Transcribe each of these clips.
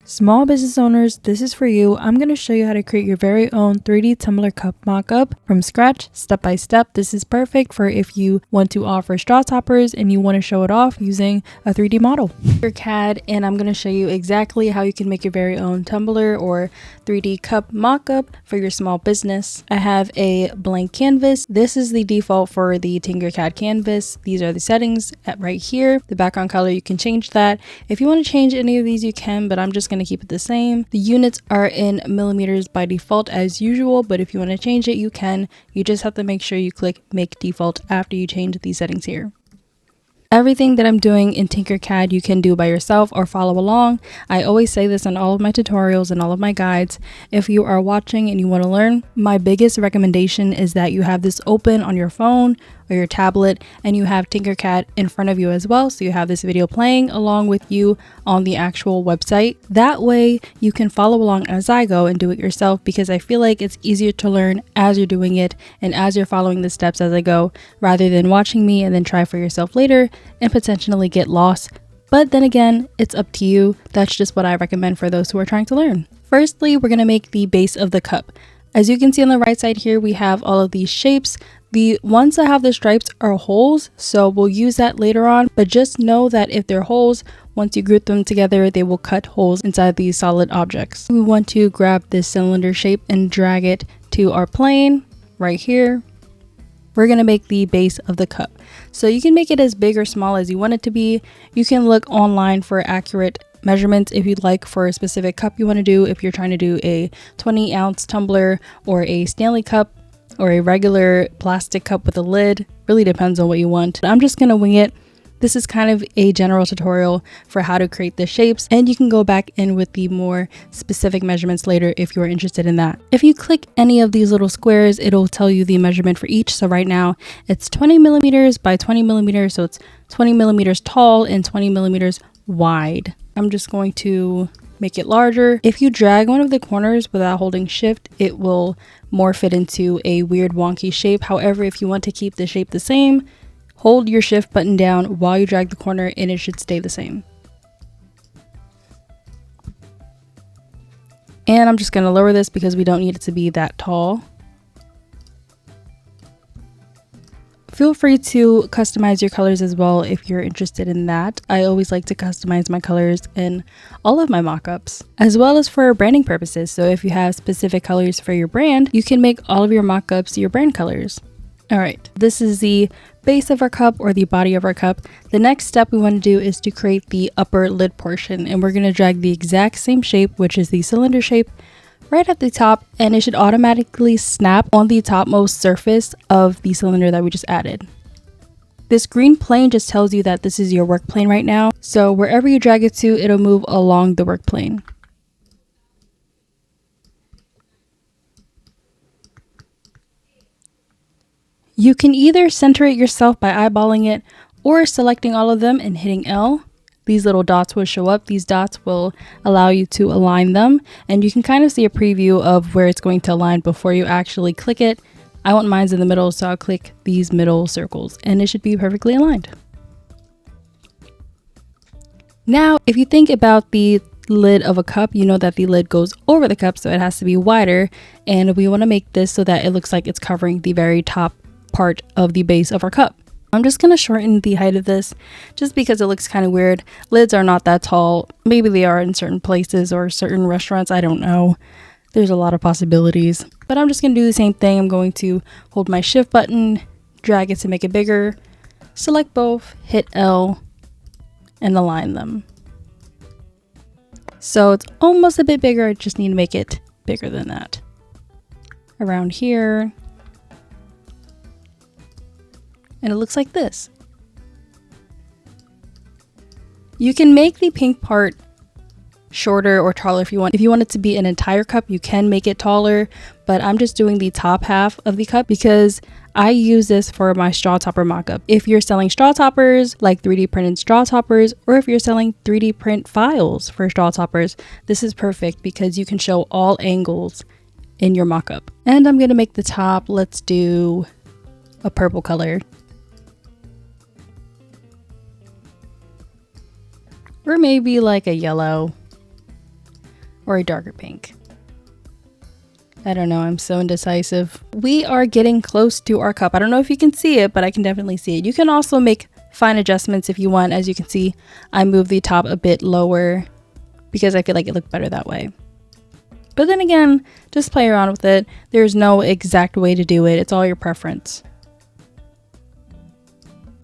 Small business owners, this is for you. I'm going to show you how to create your very own 3D tumbler cup mock-up from scratch, step by step. This is perfect for if you want to offer straw toppers and you want to show it off using a 3D model. TinkerCAD, and I'm going to show you exactly how you can make your very own tumbler or 3D cup mock-up for your small business. I have a blank canvas. This is the default for the TinkerCAD canvas. These are the settings right here. The background color, you can change that. If you want to change any of these, you can, but I'm just going to keep it the same. The units are in millimeters by default as usual, but if you want to change it, you can. You just have to make sure you click make default after you change these settings here. Everything that I'm doing in TinkerCAD you can do by yourself or follow along. I always say this in all of my tutorials and all of my guides. If you are watching and you want to learn, my biggest recommendation is that you have this open on your phone or your tablet and you have TinkerCAD in front of you as well, so you have this video playing along with you on the actual website. That way you can follow along as I go and do it yourself, because I feel like it's easier to learn as you're doing it and as you're following the steps as I go, rather than watching me and then try for yourself later and potentially get lost. But then again, it's up to you. That's just what I recommend for those who are trying to learn. Firstly, we're going to make the base of the cup. As you can see on the right side here, we have all of these shapes. The ones that have the stripes are holes, so we'll use that later on, but just know that if they're holes, once you group them together, they will cut holes inside these solid objects. We want to grab this cylinder shape and drag it to our plane right here. We're going to make the base of the cup. So you can make it as big or small as you want it to be. You can look online for accurate measurements if you'd like for a specific cup you want to do. If you're trying to do a 20-ounce tumbler or a Stanley cup or a regular plastic cup with a lid, really depends on what you want. I'm just going to wing it. This is kind of a general tutorial for how to create the shapes, and you can go back in with the more specific measurements later if you're interested in that. If you click any of these little squares, it'll tell you the measurement for each. So right now it's 20 millimeters by 20 millimeters. So it's 20 millimeters tall and 20 millimeters wide. I'm just going to make it larger. If you drag one of the corners without holding shift, it will morph it into a weird wonky shape. However, if you want to keep the shape the same, hold your shift button down while you drag the corner and it should stay the same. And I'm just going to lower this because we don't need it to be that tall. Feel free to customize your colors as well if you're interested in that. I always like to customize my colors in all of my mock-ups, as well as for branding purposes. So if you have specific colors for your brand, you can make all of your mock-ups your brand colors. All right, this is the base of our cup or the body of our cup. The next step we want to do is to create the upper lid portion, and we're going to drag the exact same shape, which is the cylinder shape, right at the top, and it should automatically snap on the topmost surface of the cylinder that we just added. This green plane just tells you that this is your work plane right now, so wherever you drag it to, it'll move along the work plane. You can either center it yourself by eyeballing it or selecting all of them and hitting L. These little dots will show up. These dots will allow you to align them, and you can kind of see a preview of where it's going to align before you actually click it. I want mine's in the middle, so I'll click these middle circles and it should be perfectly aligned. Now, if you think about the lid of a cup, you know that the lid goes over the cup, so it has to be wider, and we want to make this so that it looks like it's covering the very top part of the base of our cup. I'm just going to shorten the height of this just because it looks kind of weird. Lids are not that tall. Maybe they are in certain places or certain restaurants. I don't know. There's a lot of possibilities, but I'm just going to do the same thing. I'm going to hold my shift button, drag it to make it bigger, select both, hit L, and align them. So it's almost a bit bigger. I just need to make it bigger than that. Around here. And it looks like this. You can make the pink part shorter or taller if you want. If you want it to be an entire cup, you can make it taller, but I'm just doing the top half of the cup because I use this for my straw topper mock-up. If you're selling straw toppers, like 3D printed straw toppers, or if you're selling 3D print files for straw toppers, this is perfect because you can show all angles in your mock-up. And I'm gonna make the top, let's do a purple color. Or maybe like a yellow. or a darker pink. I don't know, I'm so indecisive. We are getting close to our cup. I don't know if you can see it, but I can definitely see it. You can also make fine adjustments if you want. As you can see, I moved the top a bit lower because I feel like it looked better that way. But then again, just play around with it. There's no exact way to do it. It's all your preference.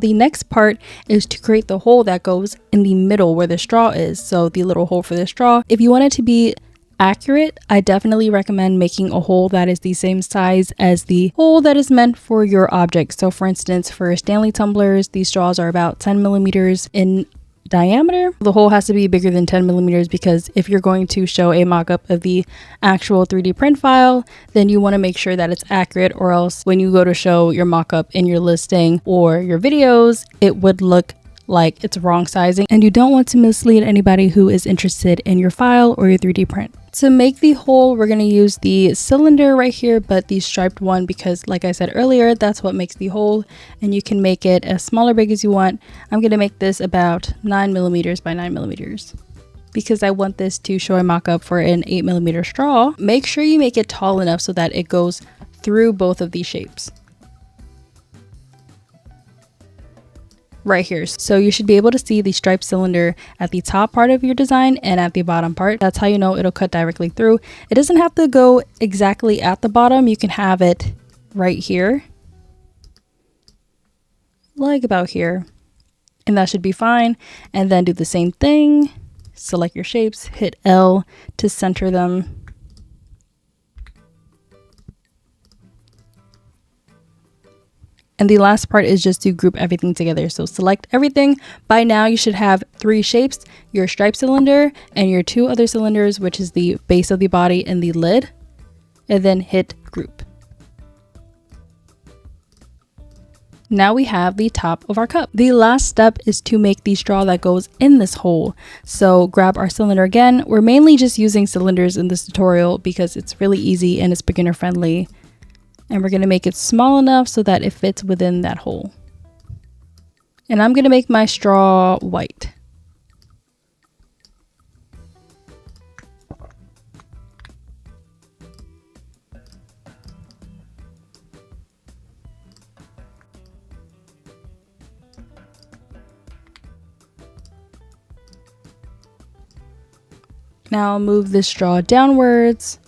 The next part is to create the hole that goes in the middle where the straw is. So the little hole for the straw. If you want it to be accurate, I definitely recommend making a hole that is the same size as the hole that is meant for your object. So for instance, for Stanley tumblers, these straws are about 10 millimeters in diameter. The hole has to be bigger than 10 millimeters because if you're going to show a mock-up of the actual 3D print file, then you want to make sure that it's accurate, or else when you go to show your mock-up in your listing or your videos, it would look like it's wrong sizing, and you don't want to mislead anybody who is interested in your file or your 3D print. To make the hole, we're going to use the cylinder right here, but the striped one, because like I said earlier, that's what makes the hole, and you can make it as small or big as you want. I'm going to make this about 9 millimeters by 9 millimeters because I want this to show a mock-up for an 8 millimeter straw. Make sure you make it tall enough so that it goes through both of these shapes. Right here. So you should be able to see the striped cylinder at the top part of your design and at the bottom part. That's how you know it'll cut directly through. It doesn't have to go exactly at the bottom. You can have it right here, like about here, and that should be fine. And then do the same thing. Select your shapes, hit L to center them. And the last part is just to group everything together. So select everything. By now you should have 3 shapes, your striped cylinder and your 2 other cylinders, which is the base of the body and the lid, and then hit group. Now we have the top of our cup. The last step is to make the straw that goes in this hole. So grab our cylinder again. We're mainly just using cylinders in this tutorial because it's really easy and it's beginner friendly. And we're going to make it small enough so that it fits within that hole. And I'm going to make my straw white. Now move this straw downwards.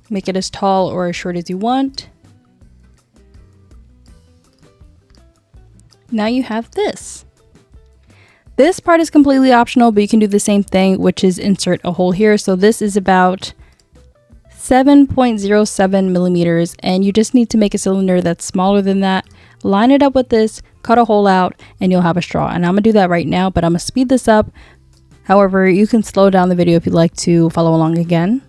Make it as tall or as short as you want. Now you have this. This part is completely optional, but you can do the same thing, which is insert a hole here. So this is about 7.07 millimeters, and you just need to make a cylinder that's smaller than that. Line it up with this, cut a hole out, and you'll have a straw. And I'm gonna do that right now, but I'm gonna speed this up. However, you can slow down the video if you'd like to follow along again.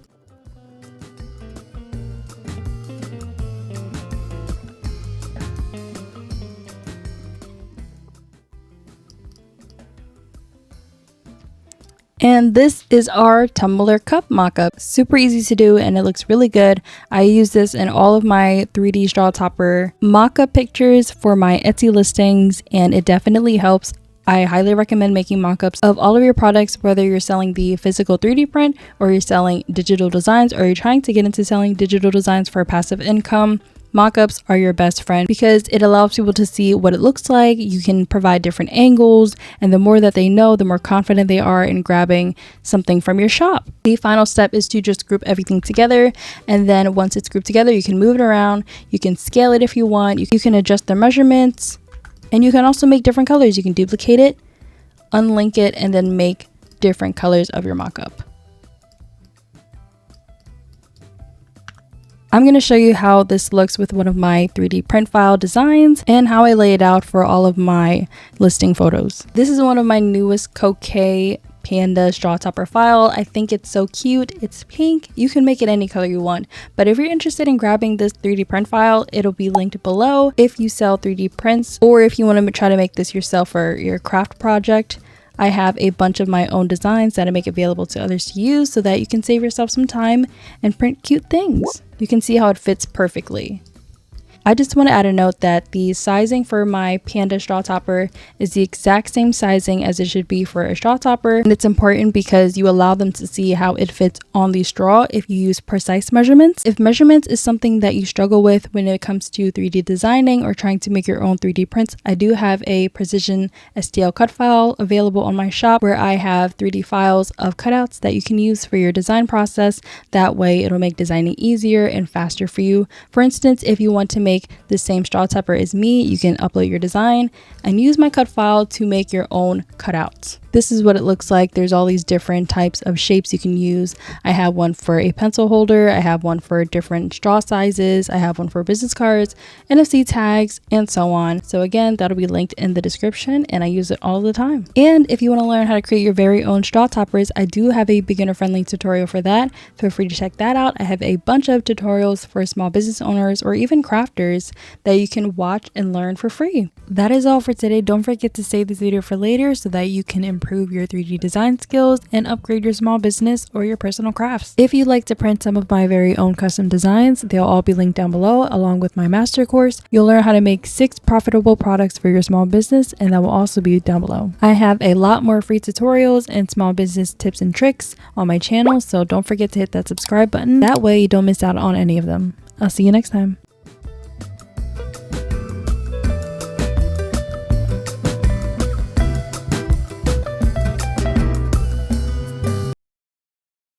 And this is our tumbler cup mock-up. Super easy to do and it looks really good. I use this in all of my 3D straw topper mock-up pictures for my Etsy listings, and it definitely helps. I highly recommend making mock-ups of all of your products, whether you're selling the physical 3D print or you're selling digital designs, or you're trying to get into selling digital designs for passive income. Mock-ups are your best friend because it allows people to see what it looks like. You can provide different angles, and the more that they know, the more confident they are in grabbing something from your shop. The final step is to just group everything together, and then once it's grouped together, you can move it around. You can scale it if you want. You can adjust the measurements, and you can also make different colors. You can duplicate it, unlink it, and then make different colors of your mock-up. I'm going to show you how this looks with one of my 3D print file designs and how I lay it out for all of my listing photos. This is one of my newest Koke Panda straw topper file. I think it's so cute. It's pink. You can make it any color you want, but if you're interested in grabbing this 3D print file, it'll be linked below if you sell 3D prints, or if you want to try to make this yourself for your craft project. I have a bunch of my own designs that I make available to others to use so that you can save yourself some time and print cute things. You can see how it fits perfectly. I just want to add a note that the sizing for my Panda straw topper is the exact same sizing as it should be for a straw topper, and it's important because you allow them to see how it fits on the straw if you use precise measurements. If measurements is something that you struggle with when it comes to 3D designing or trying to make your own 3D prints, I do have a precision STL cut file available on my shop where I have 3D files of cutouts that you can use for your design process. That way it'll make designing easier and faster for you. For instance, if you want to make the same straw topper as me, you can upload your design and use my cut file to make your own cutouts. This is what it looks like. There's all these different types of shapes you can use. I have one for a pencil holder, I have one for different straw sizes, I have one for business cards, NFC tags, and so on. So again, that'll be linked in the description, and I use it all the time. And if you want to learn how to create your very own straw toppers, I do have a beginner-friendly tutorial for that. Feel free to check that out. I have a bunch of tutorials for small business owners or even crafters that you can watch and learn for free. That is all for today. Don't forget to save this video for later so that you can improve your 3D design skills and upgrade your small business or your personal crafts. If you'd like to print some of my very own custom designs, they'll all be linked down below along with my master course. You'll learn how to make 6 profitable products for your small business, and that will also be down below. I have a lot more free tutorials and small business tips and tricks on my channel, so don't forget to hit that subscribe button. That way you don't miss out on any of them. I'll see you next time.